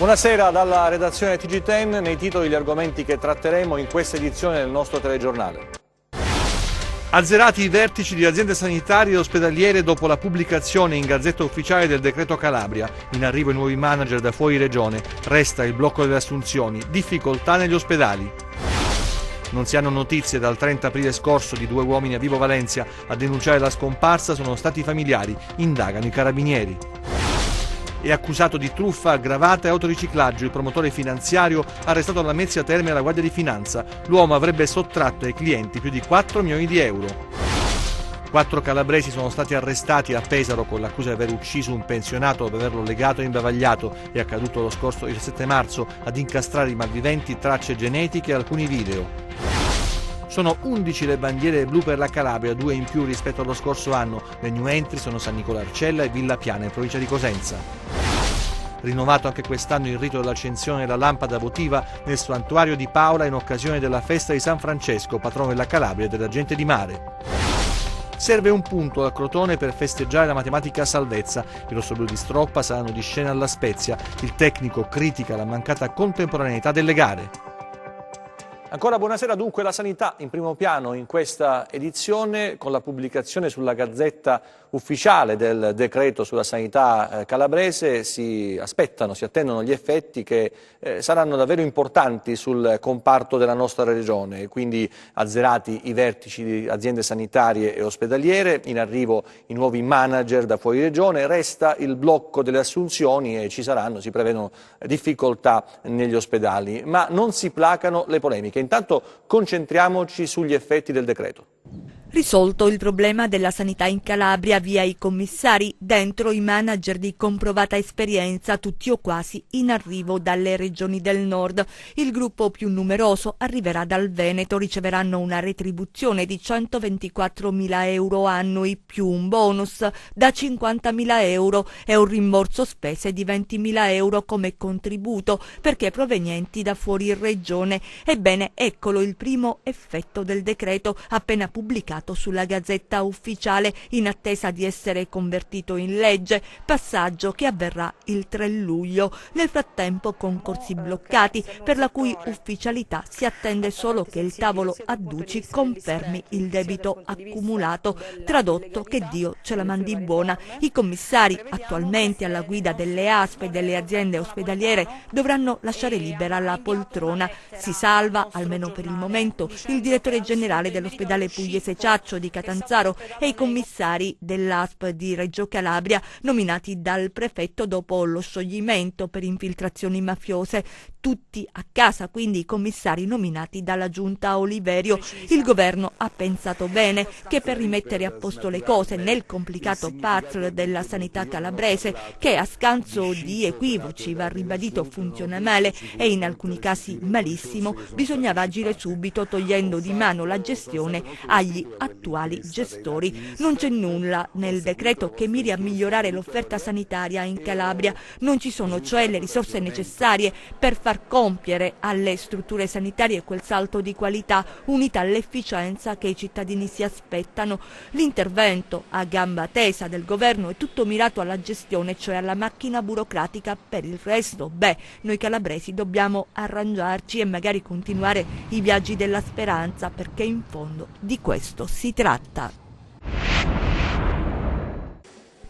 Buonasera dalla redazione TG10, nei titoli gli argomenti che tratteremo in questa edizione del nostro telegiornale. Azzerati i vertici di aziende sanitarie e ospedaliere dopo la pubblicazione in Gazzetta Ufficiale del decreto Calabria. In arrivo i nuovi manager da fuori regione. Resta il blocco delle assunzioni. Difficoltà negli ospedali. Non si hanno notizie dal 30 aprile scorso di 2 uomini a Vibo Valentia. A denunciare la scomparsa sono stati i familiari. Indagano i carabinieri. È accusato di truffa aggravata e autoriciclaggio il promotore finanziario arrestato alla Mezzia Terme e alla Guardia di Finanza. L'uomo avrebbe sottratto ai clienti più di 4 milioni di euro. 4 calabresi sono stati arrestati a Pesaro con l'accusa di aver ucciso un pensionato dopo averlo legato e imbavagliato. È accaduto lo scorso 17 marzo. Ad incastrare i malviventi tracce genetiche e alcuni video. Sono 11 le bandiere blu per la Calabria, 2 in più rispetto allo scorso anno. Le new entry sono San Nicola-Arcella e Villa Piana, in provincia di Cosenza. Rinnovato anche quest'anno il rito dell'accensione della lampada votiva nel santuario di Paola in occasione della festa di San Francesco, patrono della Calabria e della gente di mare. Serve un punto al Crotone per festeggiare la matematica salvezza. I rossoblù di Stroppa saranno di scena alla Spezia. Il tecnico critica la mancata contemporaneità delle gare. Ancora buonasera, dunque la sanità in primo piano in questa edizione con la pubblicazione sulla Gazzetta Ufficiale del decreto sulla sanità calabrese. Si attendono gli effetti che saranno davvero importanti sul comparto della nostra regione, quindi azzerati i vertici di aziende sanitarie e ospedaliere, in arrivo i nuovi manager da fuori regione, resta il blocco delle assunzioni e si prevedono difficoltà negli ospedali, ma non si placano le polemiche. Intanto concentriamoci sugli effetti del decreto. Risolto il problema della sanità in Calabria via i commissari, dentro i manager di comprovata esperienza, tutti o quasi in arrivo dalle regioni del nord. Il gruppo più numeroso arriverà dal Veneto, riceveranno una retribuzione di 124.000 euro annui più un bonus da 50.000 euro e un rimborso spese di 20.000 euro come contributo perché provenienti da fuori regione. Ebbene, eccolo il primo effetto del decreto appena pubblicato sulla Gazzetta Ufficiale in attesa di essere convertito in legge, passaggio che avverrà il 3 luglio. Nel frattempo concorsi bloccati per la cui ufficialità si attende solo che il tavolo adduci confermi il debito accumulato, tradotto che Dio ce la mandi buona. I commissari attualmente alla guida delle ASP e delle aziende ospedaliere dovranno lasciare libera la poltrona. Si salva, almeno per il momento, il direttore generale dell'ospedale Pugliese di Catanzaro e i commissari dell'ASP di Reggio Calabria nominati dal prefetto dopo lo scioglimento per infiltrazioni mafiose. Tutti a casa, quindi i commissari nominati dalla giunta Oliverio. Il governo ha pensato bene che per rimettere a posto le cose nel complicato puzzle della sanità calabrese, che a scanso di equivoci va ribadito funziona male e in alcuni casi malissimo, bisognava agire subito togliendo di mano la gestione agli attuali gestori. Non c'è nulla nel decreto che miri a migliorare l'offerta sanitaria in Calabria, non ci sono cioè le risorse necessarie per far compiere alle strutture sanitarie quel salto di qualità unita all'efficienza che i cittadini si aspettano. L'intervento a gamba tesa del governo è tutto mirato alla gestione, cioè alla macchina burocratica. Per il resto, noi calabresi dobbiamo arrangiarci e magari continuare i viaggi della speranza, perché in fondo di questo si tratta.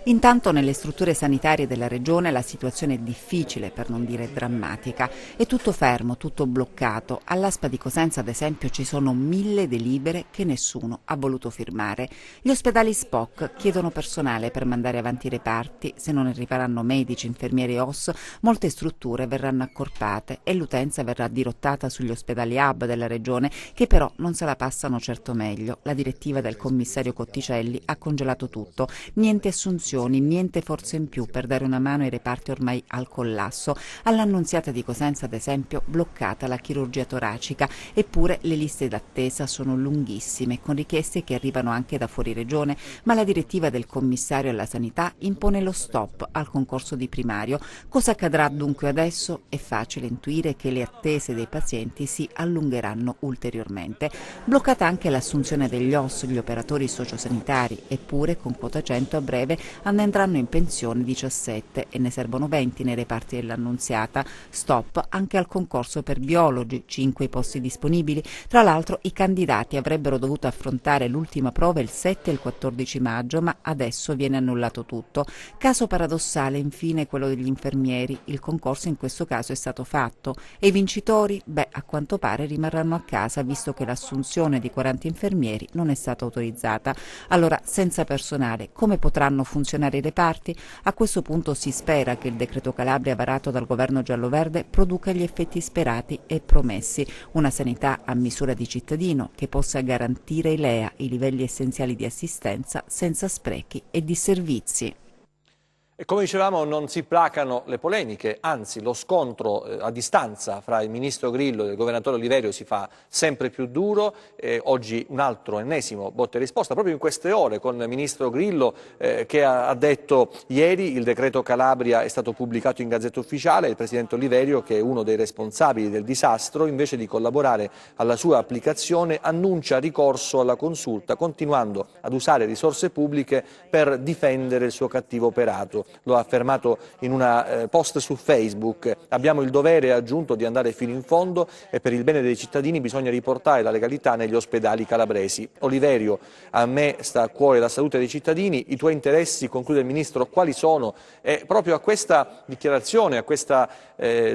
Intanto nelle strutture sanitarie della regione la situazione è difficile, per non dire drammatica. È tutto fermo, tutto bloccato. All'ASPA di Cosenza, ad esempio, ci sono 1000 delibere che nessuno ha voluto firmare. Gli ospedali SPOC chiedono personale per mandare avanti i reparti. Se non arriveranno medici, infermieri e OS, molte strutture verranno accorpate e l'utenza verrà dirottata sugli ospedali hub della regione, che però non se la passano certo meglio. La direttiva del commissario Cotticelli ha congelato tutto. Niente assunzioni, niente forze in più per dare una mano ai reparti ormai al collasso. All'Annunziata di Cosenza, ad esempio, bloccata la chirurgia toracica, eppure le liste d'attesa sono lunghissime, con richieste che arrivano anche da fuori regione, ma la direttiva del commissario alla sanità impone lo stop al concorso di primario. Cosa accadrà dunque adesso? È facile intuire che le attese dei pazienti si allungheranno ulteriormente. Bloccata anche l'assunzione degli OS, gli operatori sociosanitari, eppure con quota 100 a breve andranno in pensione 17 e ne servono 20 nei reparti dell'Annunziata. Stop anche al concorso per biologi, 5 i posti disponibili. Tra l'altro i candidati avrebbero dovuto affrontare l'ultima prova il 7 e il 14 maggio, ma adesso viene annullato tutto. Caso paradossale infine quello degli infermieri. Il concorso in questo caso è stato fatto e i vincitori? Beh, a quanto pare rimarranno a casa visto che l'assunzione di 40 infermieri non è stata autorizzata. Allora, senza personale, come potranno funzionare i reparti? A questo punto si spera che il decreto Calabria varato dal governo gialloverde produca gli effetti sperati e promessi. Una sanità a misura di cittadino che possa garantire i LEA, i livelli essenziali di assistenza, senza sprechi e disservizi. E come dicevamo, non si placano le polemiche, anzi lo scontro a distanza fra il ministro Grillo e il governatore Oliverio si fa sempre più duro. Oggi un altro ennesimo botta e risposta, proprio in queste ore, con il ministro Grillo che ha detto ieri il decreto Calabria è stato pubblicato in Gazzetta Ufficiale, il presidente Oliverio, che è uno dei responsabili del disastro, invece di collaborare alla sua applicazione annuncia ricorso alla consulta, continuando ad usare risorse pubbliche per difendere il suo cattivo operato. Lo ha affermato in una post su Facebook. Abbiamo il dovere, ha aggiunto, di andare fino in fondo e per il bene dei cittadini bisogna riportare la legalità negli ospedali calabresi. Oliverio, a me sta a cuore la salute dei cittadini, i tuoi interessi, conclude il Ministro, quali sono? E proprio a questa dichiarazione, a questa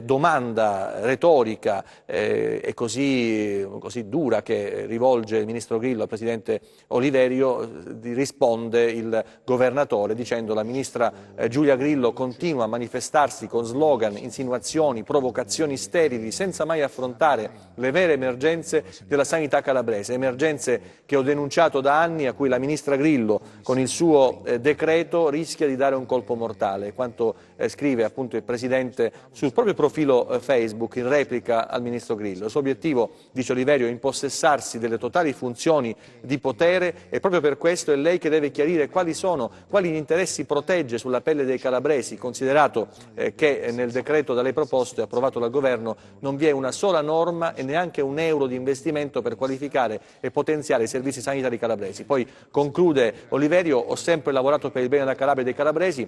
domanda retorica e così dura che rivolge il Ministro Grillo al Presidente Oliverio, risponde il Governatore dicendo la Ministra Giulia Grillo continua a manifestarsi con slogan, insinuazioni, provocazioni sterili, senza mai affrontare le vere emergenze della sanità calabrese, emergenze che ho denunciato da anni, a cui la Ministra Grillo con il suo decreto rischia di dare un colpo mortale, quanto scrive appunto il Presidente sul proprio profilo Facebook in replica al Ministro Grillo. Il suo obiettivo, dice Oliverio, è impossessarsi delle totali funzioni di potere e proprio per questo è lei che deve chiarire quali gli interessi protegge sulla pelle dei calabresi, considerato che nel decreto da lei proposto e approvato dal Governo non vi è una sola norma e neanche un euro di investimento per qualificare e potenziare i servizi sanitari calabresi. Poi conclude Oliverio, ho sempre lavorato per il bene della Calabria e dei calabresi,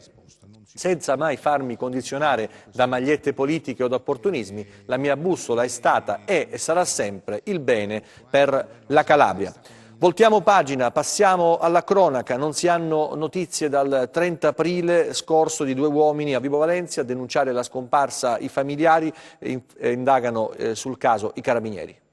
senza mai farmi condizionare da magliette politiche o da opportunismi. La mia bussola è stata, è e sarà sempre il bene per la Calabria. Voltiamo pagina, passiamo alla cronaca. Non si hanno notizie dal 30 aprile scorso di 2 uomini a Vibo Valentia. A denunciare la scomparsa i familiari indagano sul caso i carabinieri.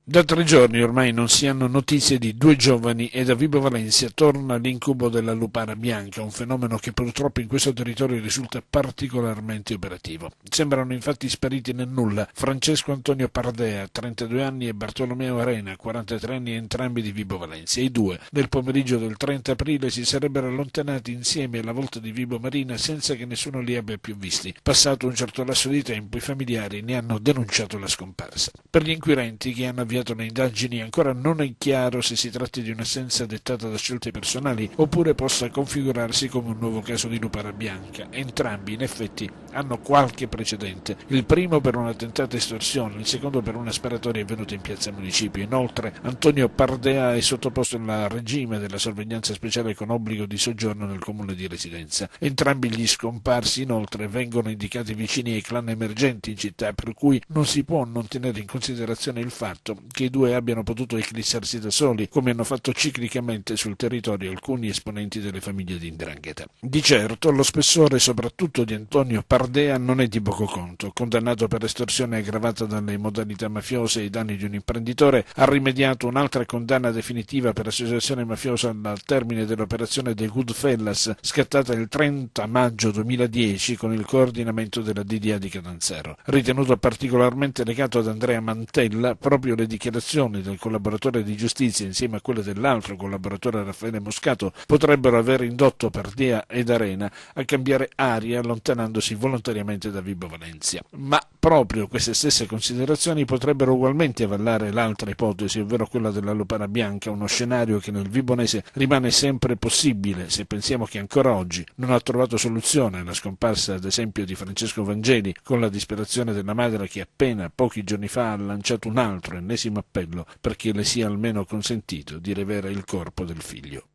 Da 3 giorni ormai non si hanno notizie di 2 giovani e da Vibo Valentia torna l'incubo della lupara bianca, un fenomeno che purtroppo in questo territorio risulta particolarmente operativo. Sembrano infatti spariti nel nulla Francesco Antonio Pardea, 32 anni, e Bartolomeo Arena, 43 anni, entrambi di Vibo Valentia. I 2, nel pomeriggio del 30 aprile, si sarebbero allontanati insieme alla volta di Vibo Marina senza che nessuno li abbia più visti. Passato un certo lasso di tempo, i familiari ne hanno denunciato la scomparsa. Per gli inquirenti che hanno avviato le indagini ancora non è chiaro se si tratti di un'assenza dettata da scelte personali oppure possa configurarsi come un nuovo caso di lupara bianca. Entrambi in effetti hanno qualche precedente, il primo per una tentata estorsione, il secondo per una sparatoria avvenuta in piazza Municipio. Inoltre Antonio Pardea è sottoposto al regime della sorveglianza speciale con obbligo di soggiorno nel comune di residenza. Entrambi gli scomparsi inoltre vengono indicati vicini ai clan emergenti in città, per cui non si può non tenere in considerazione il fatto che i 2 abbiano potuto eclissarsi da soli, come hanno fatto ciclicamente sul territorio alcuni esponenti delle famiglie di 'ndrangheta. Di certo lo spessore soprattutto di Antonio Pardea non è di poco conto. Condannato per estorsione aggravata dalle modalità mafiose ai danni di un imprenditore, ha rimediato un'altra condanna definitiva per associazione mafiosa al termine dell'operazione dei Goodfellas, scattata il 30 maggio 2010 con il coordinamento della DDA di Catanzaro. Ritenuto particolarmente legato ad Andrea Mantella, proprio le dichiarazioni del collaboratore di giustizia insieme a quelle dell'altro collaboratore Raffaele Moscato potrebbero aver indotto Pardea ed Arena a cambiare aria allontanandosi volontariamente da Vibo Valentia. Ma proprio queste stesse considerazioni potrebbero ugualmente avallare l'altra ipotesi, ovvero quella della lupara bianca, uno scenario che nel vibonese rimane sempre possibile se pensiamo che ancora oggi non ha trovato soluzione la scomparsa ad esempio di Francesco Vangeli, con la disperazione della madre che appena pochi giorni fa ha lanciato un altro ennesimo appello perché le sia almeno consentito di riavere il corpo del figlio.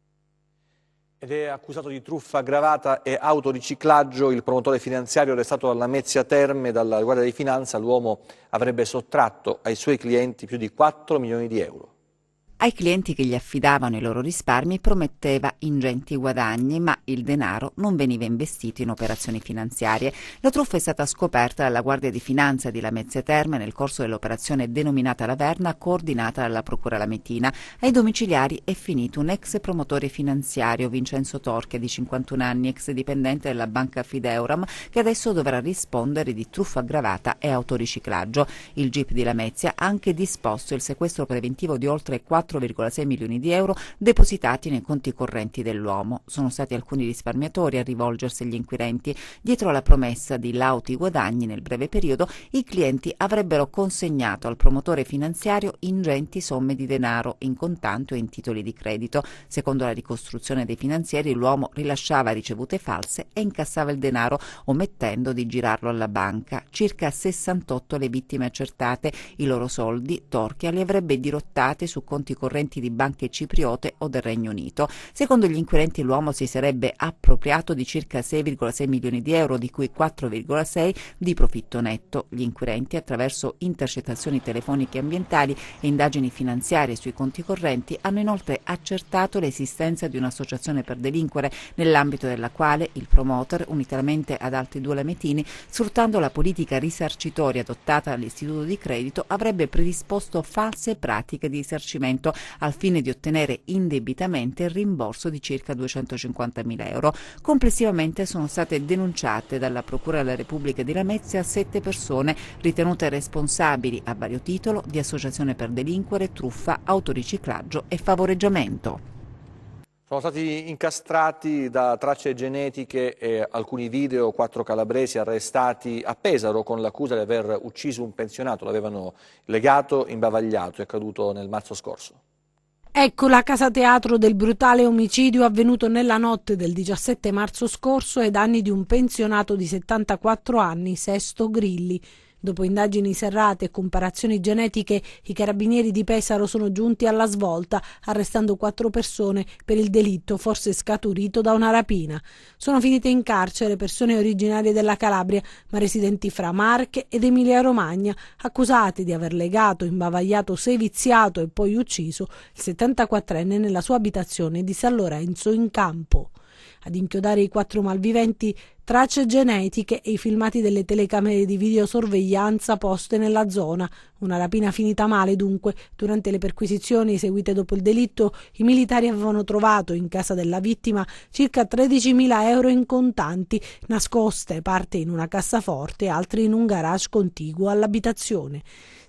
Ed è accusato di truffa aggravata e autoriciclaggio il promotore finanziario arrestato dalla Lamezia Terme dalla Guardia di Finanza. L'uomo avrebbe sottratto ai suoi clienti più di 4 milioni di euro. Ai clienti che gli affidavano i loro risparmi prometteva ingenti guadagni, ma il denaro non veniva investito in operazioni finanziarie. La truffa è stata scoperta dalla Guardia di Finanza di Lamezia Terme nel corso dell'operazione denominata Laverna, coordinata dalla Procura Lametina. Ai domiciliari è finito un ex promotore finanziario, Vincenzo Torchia, di 51 anni, ex dipendente della banca Fideuram, che adesso dovrà rispondere di truffa aggravata e autoriciclaggio. Il GIP di Lamezia ha anche disposto il sequestro preventivo di oltre 4,6 milioni di euro depositati nei conti correnti dell'uomo. Sono stati alcuni risparmiatori a rivolgersi agli inquirenti. Dietro alla promessa di lauti guadagni nel breve periodo, i clienti avrebbero consegnato al promotore finanziario ingenti somme di denaro in contanti o in titoli di credito. Secondo la ricostruzione dei finanzieri, l'uomo rilasciava ricevute false e incassava il denaro, omettendo di girarlo alla banca. Circa 68 le vittime accertate. I loro soldi Torchia li avrebbe dirottati su conti correnti di banche cipriote o del Regno Unito. Secondo gli inquirenti, l'uomo si sarebbe appropriato di circa 6,6 milioni di euro, di cui 4,6 di profitto netto. Gli inquirenti, attraverso intercettazioni telefoniche ambientali e indagini finanziarie sui conti correnti, hanno inoltre accertato l'esistenza di un'associazione per delinquere, nell'ambito della quale il promoter, unitamente ad altri 2 lametini, sfruttando la politica risarcitoria adottata dall'istituto di credito, avrebbe predisposto false pratiche di risarcimento al fine di ottenere indebitamente il rimborso di circa 250.000 euro. Complessivamente sono state denunciate dalla Procura della Repubblica di Lamezia 7 persone ritenute responsabili a vario titolo di associazione per delinquere, truffa, autoriciclaggio e favoreggiamento. Sono stati incastrati da tracce genetiche e alcuni video 4 calabresi arrestati a Pesaro con l'accusa di aver ucciso un pensionato. L'avevano legato, imbavagliato, è accaduto nel marzo scorso. Ecco la casa teatro del brutale omicidio avvenuto nella notte del 17 marzo scorso ai danni di un pensionato di 74 anni, Sesto Grilli. Dopo indagini serrate e comparazioni genetiche, i carabinieri di Pesaro sono giunti alla svolta, arrestando 4 persone per il delitto forse scaturito da una rapina. Sono finite in carcere persone originarie della Calabria, ma residenti fra Marche ed Emilia-Romagna, accusate di aver legato, imbavagliato, seviziato e poi ucciso il 74enne nella sua abitazione di San Lorenzo in Campo. Ad inchiodare i 4 malviventi tracce genetiche e i filmati delle telecamere di videosorveglianza poste nella zona. Una rapina finita male, dunque. Durante le perquisizioni eseguite dopo il delitto, i militari avevano trovato in casa della vittima circa 13.000 euro in contanti, nascoste, parte in una cassaforte e altre in un garage contiguo all'abitazione.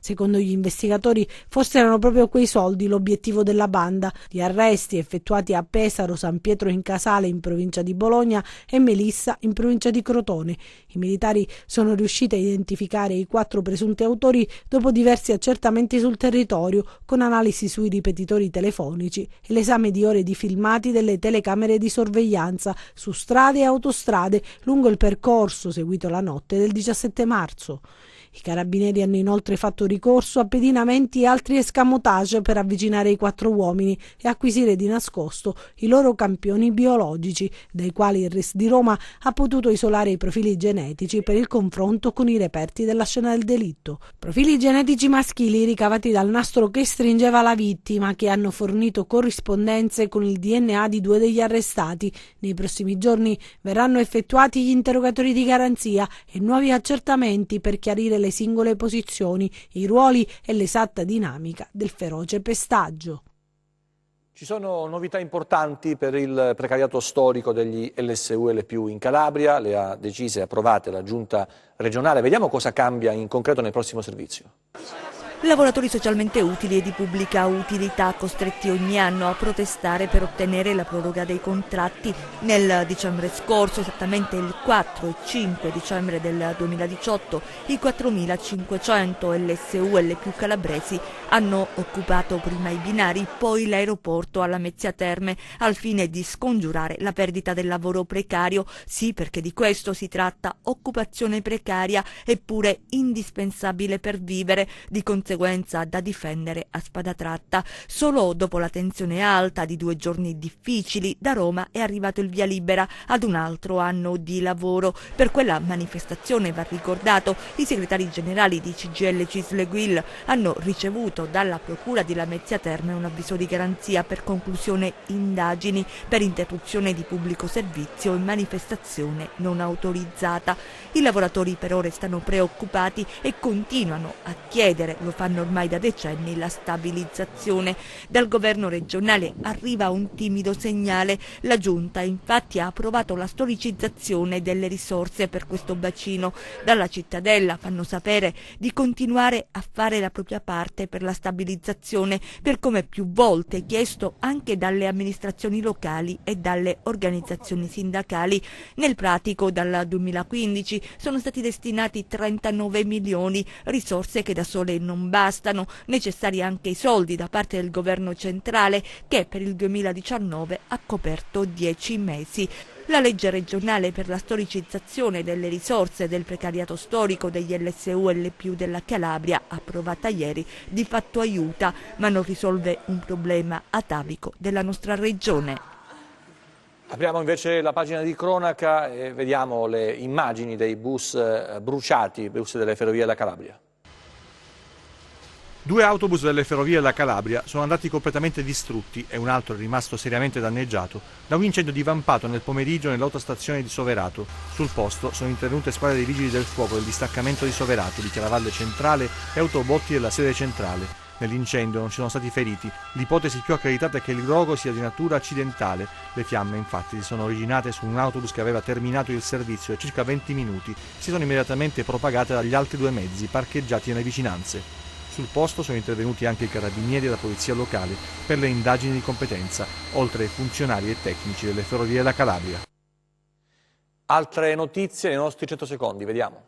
Secondo gli investigatori, forse erano proprio quei soldi l'obiettivo della banda. Gli arresti effettuati a Pesaro, San Pietro in Casale in provincia di Bologna e Melissa in provincia di Crotone. I militari sono riusciti a identificare i 4 presunti autori dopo diversi accertamenti sul territorio, con analisi sui ripetitori telefonici e l'esame di ore di filmati delle telecamere di sorveglianza su strade e autostrade lungo il percorso seguito la notte del 17 marzo. I carabinieri hanno inoltre fatto ricorso a pedinamenti e altri escamotage per avvicinare i 4 uomini e acquisire di nascosto i loro campioni biologici, dai quali il RIS di Roma ha potuto isolare i profili genetici per il confronto con i reperti della scena del delitto. Profili genetici maschili ricavati dal nastro che stringeva la vittima, che hanno fornito corrispondenze con il DNA di 2 degli arrestati. Nei prossimi giorni verranno effettuati gli interrogatori di garanzia e nuovi accertamenti per chiarire le singole posizioni, i ruoli e l'esatta dinamica del feroce pestaggio. Ci sono novità importanti per il precariato storico degli LSU-LPU in Calabria, le ha decise e approvate la Giunta regionale. Vediamo cosa cambia in concreto nel prossimo servizio. Lavoratori socialmente utili e di pubblica utilità costretti ogni anno a protestare per ottenere la proroga dei contratti. Nel dicembre scorso, esattamente il 4 e 5 dicembre del 2018, i 4.500 LSU-LPU calabresi hanno occupato prima i binari, poi l'aeroporto alla Lamezia Terme, al fine di scongiurare la perdita del lavoro precario. Sì, perché di questo si tratta: occupazione precaria, eppure indispensabile per vivere. Di conseguenza conseguenza da difendere a spada tratta. Solo dopo la tensione alta di 2 giorni difficili, da Roma è arrivato il via libera ad un altro anno di lavoro. Per quella manifestazione, va ricordato, i segretari generali di CGIL, CISL e UIL hanno ricevuto dalla Procura di Lamezia Terme un avviso di garanzia per conclusione indagini per interruzione di pubblico servizio e manifestazione non autorizzata. I lavoratori però restano preoccupati e continuano a chiedere, lo fanno ormai da decenni, la stabilizzazione. Dal governo regionale arriva un timido segnale. La Giunta infatti ha approvato la storicizzazione delle risorse per questo bacino. Dalla cittadella fanno sapere di continuare a fare la propria parte per la stabilizzazione, per come più volte chiesto anche dalle amministrazioni locali e dalle organizzazioni sindacali. Nel pratico dal 2015 sono stati destinati 39 milioni, risorse che da sole non bastano, necessari anche i soldi da parte del governo centrale che per il 2019 ha coperto 10 mesi. La legge regionale per la storicizzazione delle risorse del precariato storico degli LSU-LPU della Calabria, approvata ieri, di fatto aiuta, ma non risolve un problema atavico della nostra regione. Apriamo invece la pagina di cronaca e vediamo le immagini dei bus bruciati, bus delle Ferrovie della Calabria. 2 autobus delle Ferrovie della Calabria sono andati completamente distrutti e un altro è rimasto seriamente danneggiato da un incendio divampato nel pomeriggio nell'autostazione di Soverato. Sul posto sono intervenute squadre dei Vigili del Fuoco del distaccamento di Soverato, di Chiaravalle Centrale e autobotti della sede centrale. Nell'incendio non ci sono stati feriti. L'ipotesi più accreditata è che il rogo sia di natura accidentale. Le fiamme infatti si sono originate su un autobus che aveva terminato il servizio da circa 20 minuti. Si sono immediatamente propagate dagli altri 2 mezzi parcheggiati nelle vicinanze. Sul posto sono intervenuti anche i carabinieri e la polizia locale per le indagini di competenza, oltre ai funzionari e tecnici delle Ferrovie della Calabria. Altre notizie nei nostri 100 secondi, vediamo.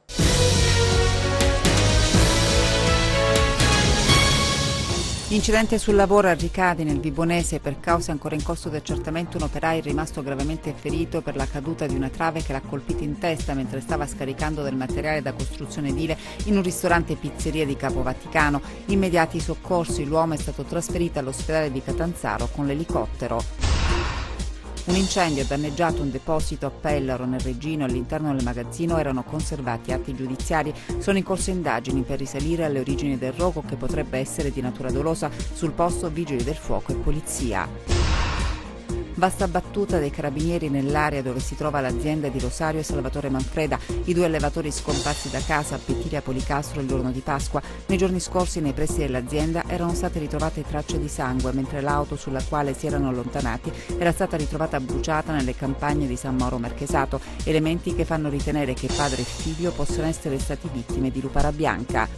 Incidente sul lavoro a Ricadi nel Vibonese. Per cause ancora in corso di accertamento, un operaio è rimasto gravemente ferito per la caduta di una trave che l'ha colpito in testa mentre stava scaricando del materiale da costruzione edile in un ristorante pizzeria di Capo Vaticano. Immediati soccorsi, l'uomo è stato trasferito all'ospedale di Catanzaro con l'elicottero. Un incendio ha danneggiato un deposito a Pellaro nel Reggino. All'interno del magazzino erano conservati atti giudiziari. Sono in corso indagini per risalire alle origini del rogo, che potrebbe essere di natura dolosa. Sul posto Vigili del Fuoco e polizia. Vasta battuta dei carabinieri nell'area dove si trova l'azienda di Rosario e Salvatore Manfreda, i 2 allevatori scomparsi da casa a Pettilia Policastro il giorno di Pasqua. Nei giorni scorsi nei pressi dell'azienda erano state ritrovate tracce di sangue, mentre l'auto sulla quale si erano allontanati era stata ritrovata bruciata nelle campagne di San Mauro Marchesato, elementi che fanno ritenere che padre e figlio possano essere stati vittime di lupara bianca.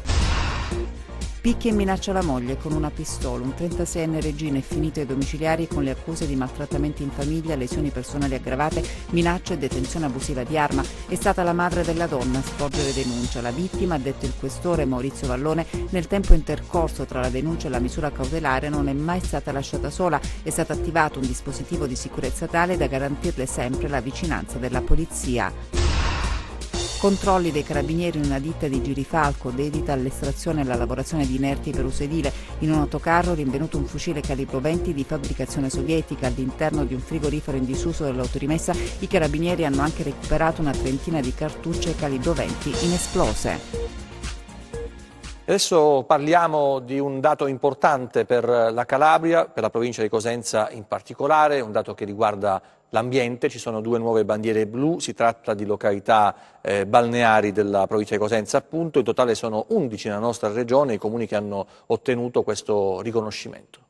Picchia e minaccia la moglie con una pistola. Un 36enne reggino è finito ai domiciliari con le accuse di maltrattamenti in famiglia, lesioni personali aggravate, minaccia e detenzione abusiva di arma. È stata la madre della donna a sporgere denuncia. La vittima, ha detto il questore Maurizio Vallone, nel tempo intercorso tra la denuncia e la misura cautelare non è mai stata lasciata sola. È stato attivato un dispositivo di sicurezza tale da garantirle sempre la vicinanza della polizia. Controlli dei carabinieri in una ditta di Girifalco dedita all'estrazione e alla lavorazione di inerti per uso edile. In un autocarro rinvenuto un fucile calibro 20 di fabbricazione sovietica. All'interno di un frigorifero in disuso dell'autorimessa i carabinieri hanno anche recuperato una trentina di cartucce calibro 20 inesplose. Adesso parliamo di un dato importante per la Calabria, per la provincia di Cosenza in particolare, un dato che riguarda l'ambiente. Ci sono 2 nuove bandiere blu, si tratta di località balneari della provincia di Cosenza appunto, in totale sono 11 nella nostra regione i comuni che hanno ottenuto questo riconoscimento.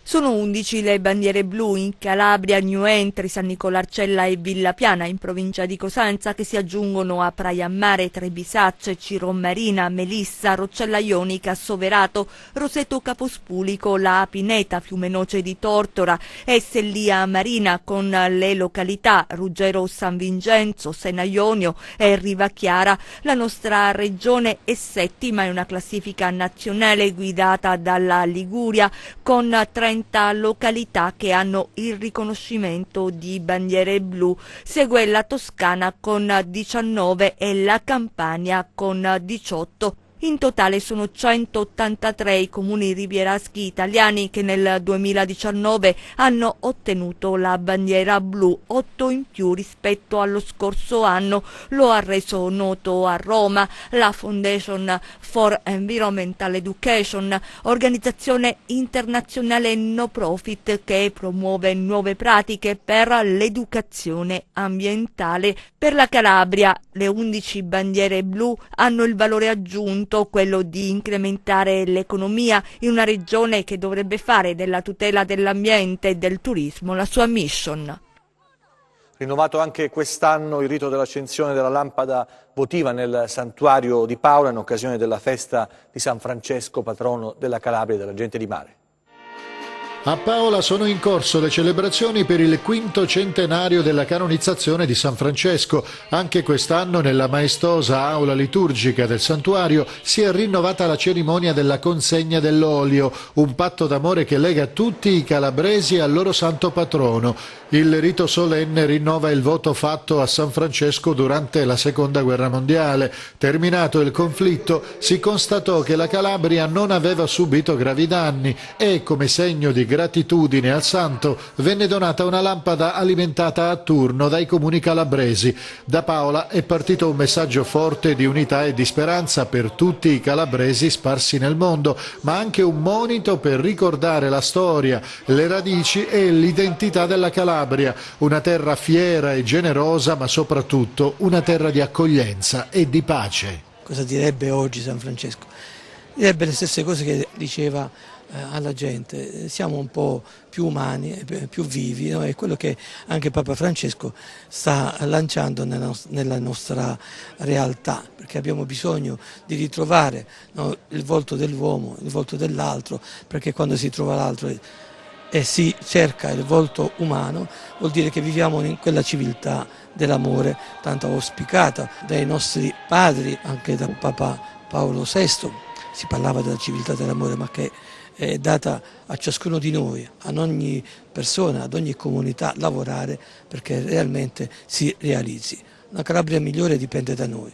Sono 11 le bandiere blu in Calabria, New Entry, San Nicolarcella e Villa Piana in provincia di Cosenza, che si aggiungono a Praia Mare, Trebisacce, Ciro Marina, Melissa, Roccella Ionica, Soverato, Roseto Capospulico, La Pineta, Fiumenoce di Tortora e Sellia Marina, con le località Ruggero San Vincenzo, Sena Ionio e Riva Chiara. La nostra regione è settima in una classifica nazionale guidata dalla Liguria, con 30 località che hanno il riconoscimento di bandiere blu. Segue la Toscana con 19 e la Campania con 18. In totale sono 183 i comuni rivieraschi italiani che nel 2019 hanno ottenuto la bandiera blu, 8 in più rispetto allo scorso anno. Lo ha reso noto a Roma la Foundation for Environmental Education, organizzazione internazionale no profit che promuove nuove pratiche per l'educazione ambientale. Per la Calabria le 11 bandiere blu hanno il valore aggiunto, quello di incrementare l'economia in una regione che dovrebbe fare della tutela dell'ambiente e del turismo la sua mission. Rinnovato anche quest'anno il rito dell'accensione della lampada votiva nel santuario di Paola in occasione della festa di San Francesco, patrono della Calabria e della gente di mare. A Paola sono in corso le celebrazioni per il 5° centenario della canonizzazione di San Francesco. Anche quest'anno nella maestosa aula liturgica del santuario si è rinnovata la cerimonia della consegna dell'olio, un patto d'amore che lega tutti i calabresi al loro santo patrono. Il rito solenne rinnova il voto fatto a San Francesco durante la Seconda Guerra Mondiale. Terminato il conflitto, si constatò che la Calabria non aveva subito gravi danni e, come segno di gratitudine al santo, venne donata una lampada alimentata a turno dai comuni calabresi. Da Paola è partito un messaggio forte di unità e di speranza per tutti i calabresi sparsi nel mondo, ma anche un monito per ricordare la storia, le radici e l'identità della Calabria, una terra fiera e generosa, ma soprattutto una terra di accoglienza e di pace. Cosa direbbe oggi San Francesco? Direbbe le stesse cose che diceva alla gente: siamo un po' più umani, più vivi, no? È quello che anche Papa Francesco sta lanciando nella nostra realtà, perché abbiamo bisogno di ritrovare, no, il volto dell'uomo, il volto dell'altro, perché quando si trova l'altro e si cerca il volto umano, vuol dire che viviamo in quella civiltà dell'amore tanto auspicata dai nostri padri, anche da Papa Paolo VI. Si parlava della civiltà dell'amore, ma che è data a ciascuno di noi, ad ogni persona, ad ogni comunità, lavorare perché realmente si realizzi. Una Calabria migliore dipende da noi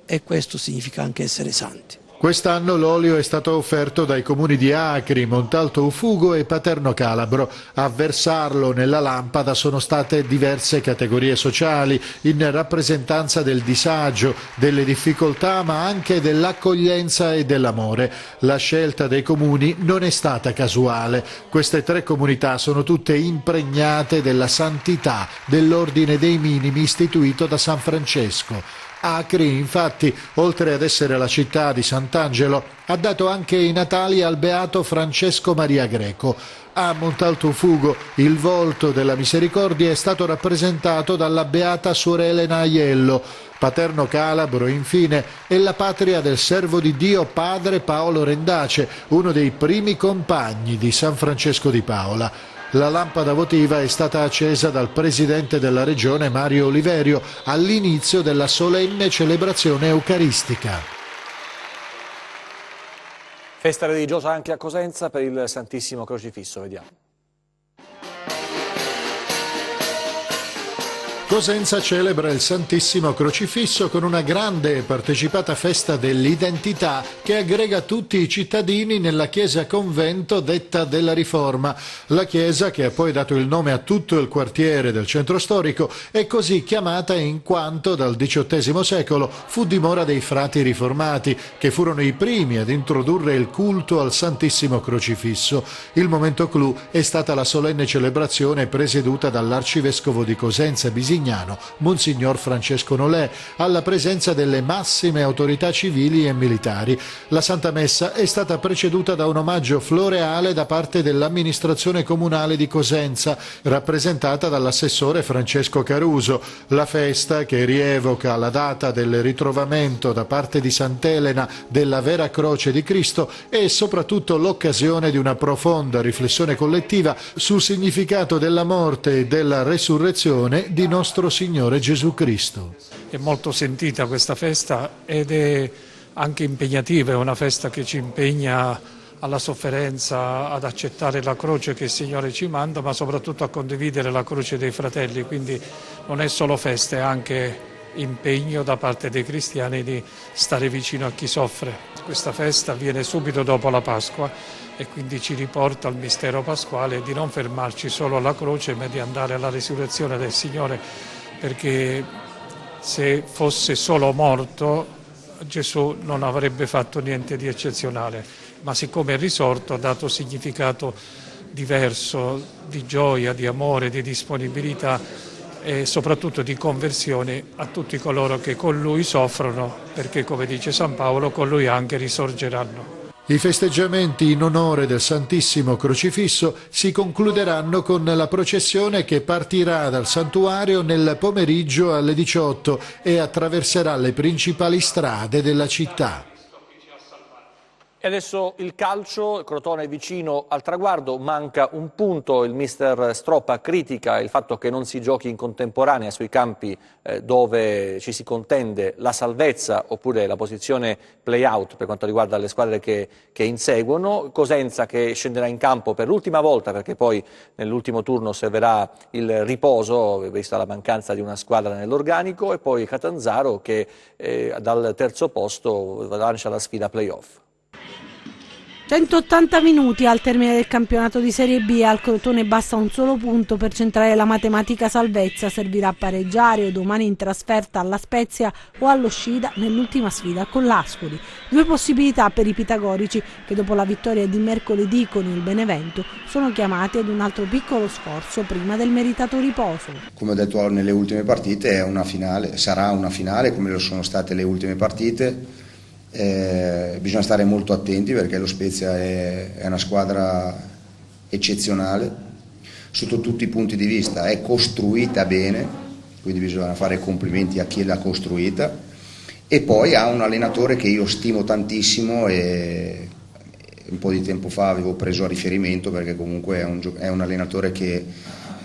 e questo significa anche essere santi. Quest'anno l'olio è stato offerto dai comuni di Acri, Montalto Ufugo e Paterno Calabro. A versarlo nella lampada sono state diverse categorie sociali, in rappresentanza del disagio, delle difficoltà, ma anche dell'accoglienza e dell'amore. La scelta dei comuni non è stata casuale. Queste 3 comunità sono tutte impregnate della santità dell'ordine dei minimi istituito da San Francesco. Acri, infatti, oltre ad essere la città di Sant'Angelo, ha dato anche i natali al beato Francesco Maria Greco. A Montalto Ufugo il volto della misericordia è stato rappresentato dalla beata Suor Elena Aiello. Paterno Calabro, infine, è la patria del servo di Dio padre Paolo Rendace, uno dei primi compagni di San Francesco di Paola. La lampada votiva è stata accesa dal presidente della regione Mario Oliverio all'inizio della solenne celebrazione eucaristica. Festa religiosa anche a Cosenza per il Santissimo Crocifisso, vediamo. Cosenza celebra il Santissimo Crocifisso con una grande e partecipata festa dell'identità che aggrega tutti i cittadini nella chiesa convento detta della Riforma. La chiesa, che ha poi dato il nome a tutto il quartiere del centro storico, è così chiamata in quanto dal XVIII secolo fu dimora dei frati riformati, che furono i primi ad introdurre il culto al Santissimo Crocifisso. Il momento clou è stata la solenne celebrazione presieduta dall'arcivescovo di Cosenza Bisignano, Monsignor Francesco Nolè, alla presenza delle massime autorità civili e militari. La Santa Messa è stata preceduta da un omaggio floreale da parte dell'amministrazione comunale di Cosenza, rappresentata dall'assessore Francesco Caruso. La festa, che rievoca la data del ritrovamento da parte di Sant'Elena della vera croce di Cristo, è soprattutto l'occasione di una profonda riflessione collettiva sul significato della morte e della resurrezione di nostro Signore Gesù Cristo. È molto sentita questa festa ed è anche impegnativa, è una festa che ci impegna alla sofferenza, ad accettare la croce che il Signore ci manda, ma soprattutto a condividere la croce dei fratelli, quindi non è solo festa, è anche impegno da parte dei cristiani di stare vicino a chi soffre. Questa festa avviene subito dopo la Pasqua e quindi ci riporta al mistero pasquale di non fermarci solo alla croce, ma di andare alla risurrezione del Signore, perché se fosse solo morto Gesù non avrebbe fatto niente di eccezionale, ma siccome è risorto ha dato significato diverso di gioia, di amore, di disponibilità e soprattutto di conversione a tutti coloro che con Lui soffrono, perché come dice San Paolo, con Lui anche risorgeranno. I festeggiamenti in onore del Santissimo Crocifisso si concluderanno con la processione che partirà dal santuario nel pomeriggio alle 18 e attraverserà le principali strade della città. E adesso il calcio, il Crotone è vicino al traguardo, manca un punto, il mister Stroppa critica il fatto che non si giochi in contemporanea sui campi dove ci si contende la salvezza oppure la posizione play-out per quanto riguarda le squadre che inseguono. Cosenza che scenderà in campo per l'ultima volta perché poi nell'ultimo turno servirà il riposo, vista la mancanza di una squadra nell'organico, e poi Catanzaro che dal terzo posto lancia la sfida play-off. 180 minuti al termine del campionato di Serie B, al Crotone basta un solo punto per centrare la matematica salvezza, servirà a pareggiare o domani in trasferta alla Spezia o allo Scida nell'ultima sfida con l'Ascoli. Due possibilità per i pitagorici che dopo la vittoria di mercoledì con il Benevento sono chiamati ad un altro piccolo sforzo prima del meritato riposo. Come ho detto nelle ultime partite è una finale, sarà una finale come lo sono state le ultime partite. Bisogna stare molto attenti perché lo Spezia è una squadra eccezionale sotto tutti i punti di vista, è costruita bene, quindi bisogna fare complimenti a chi l'ha costruita, e poi ha un allenatore che io stimo tantissimo e un po' di tempo fa avevo preso a riferimento perché comunque è un allenatore che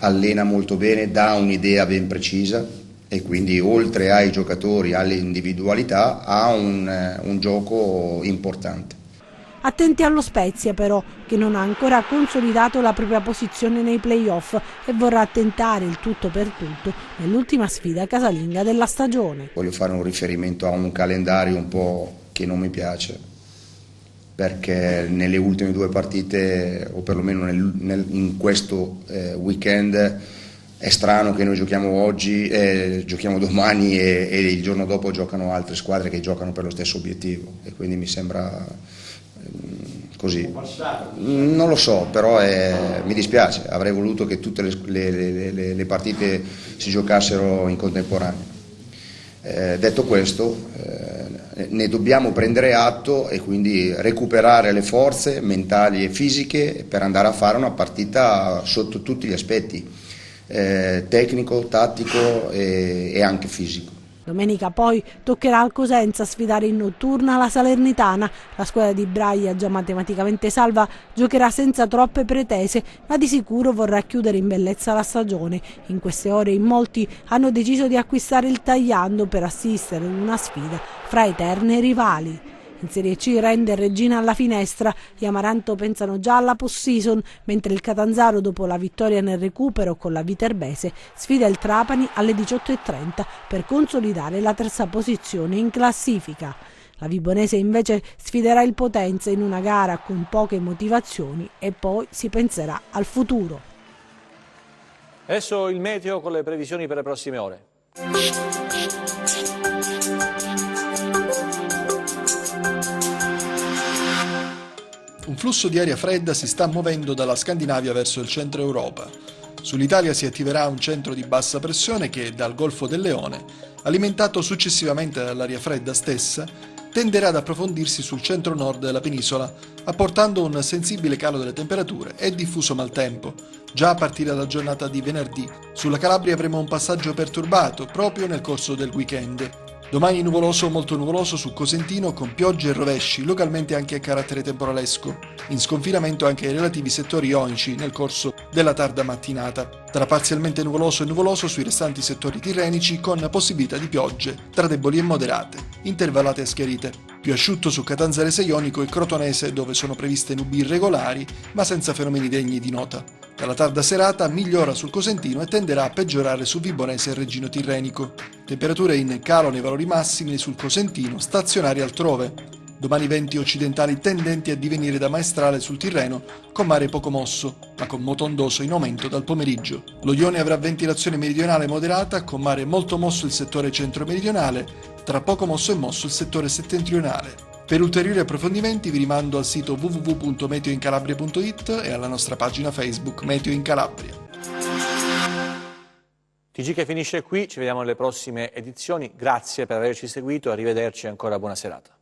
allena molto bene, dà un'idea ben precisa e quindi oltre ai giocatori, alle individualità, ha un gioco importante. Attenti allo Spezia però, che non ha ancora consolidato la propria posizione nei play-off e vorrà tentare il tutto per tutto nell'ultima sfida casalinga della stagione. Voglio fare un riferimento a un calendario un po' che non mi piace, perché nelle ultime due partite, o perlomeno in questo weekend, è strano che noi giochiamo oggi, giochiamo domani e il giorno dopo giocano altre squadre che giocano per lo stesso obiettivo e quindi mi sembra così. Non lo so, però mi dispiace, avrei voluto che tutte le partite si giocassero in contemporanea. Detto questo, ne dobbiamo prendere atto e quindi recuperare le forze mentali e fisiche per andare a fare una partita sotto tutti gli aspetti. Tecnico, tattico e anche fisico. Domenica poi toccherà al Cosenza sfidare in notturna la Salernitana. La squadra di Braia, già matematicamente salva, giocherà senza troppe pretese, ma di sicuro vorrà chiudere in bellezza la stagione. In queste ore in molti hanno deciso di acquistare il tagliando per assistere ad una sfida fra eterne rivali. In Serie C rende Regina alla finestra, gli Amaranto pensano già alla post-season, mentre il Catanzaro dopo la vittoria nel recupero con la Viterbese sfida il Trapani alle 18:30 per consolidare la terza posizione in classifica. La Vibonese invece sfiderà il Potenza in una gara con poche motivazioni e poi si penserà al futuro. Adesso il meteo con le previsioni per le prossime ore. Un flusso di aria fredda si sta muovendo dalla Scandinavia verso il centro Europa. Sull'Italia si attiverà un centro di bassa pressione che, dal Golfo del Leone, alimentato successivamente dall'aria fredda stessa, tenderà ad approfondirsi sul centro-nord della penisola, apportando un sensibile calo delle temperature e diffuso maltempo. Già a partire dalla giornata di venerdì, sulla Calabria avremo un passaggio perturbato proprio nel corso del weekend. Domani nuvoloso o molto nuvoloso su Cosentino con piogge e rovesci, localmente anche a carattere temporalesco. In sconfinamento anche i relativi settori ionici nel corso della tarda mattinata. Tra parzialmente nuvoloso e nuvoloso sui restanti settori tirrenici con possibilità di piogge tra deboli e moderate, intervallate e schiarite. Più asciutto su Catanzarese Ionico e Crotonese, dove sono previste nubi irregolari, ma senza fenomeni degni di nota. Dalla tarda serata migliora sul Cosentino e tenderà a peggiorare su Vibonese e Reggino Tirrenico. Temperature in calo nei valori massimi sul Cosentino, stazionari altrove. Domani venti occidentali tendenti a divenire da maestrale sul Tirreno, con mare poco mosso, ma con moto ondoso in aumento dal pomeriggio. Lo Ionio avrà ventilazione meridionale moderata, con mare molto mosso il settore centro-meridionale, tra poco mosso e mosso il settore settentrionale. Per ulteriori approfondimenti vi rimando al sito www.meteoincalabria.it e alla nostra pagina Facebook Meteo in Calabria. TG che finisce qui, ci vediamo nelle prossime edizioni, grazie per averci seguito, arrivederci e ancora buona serata.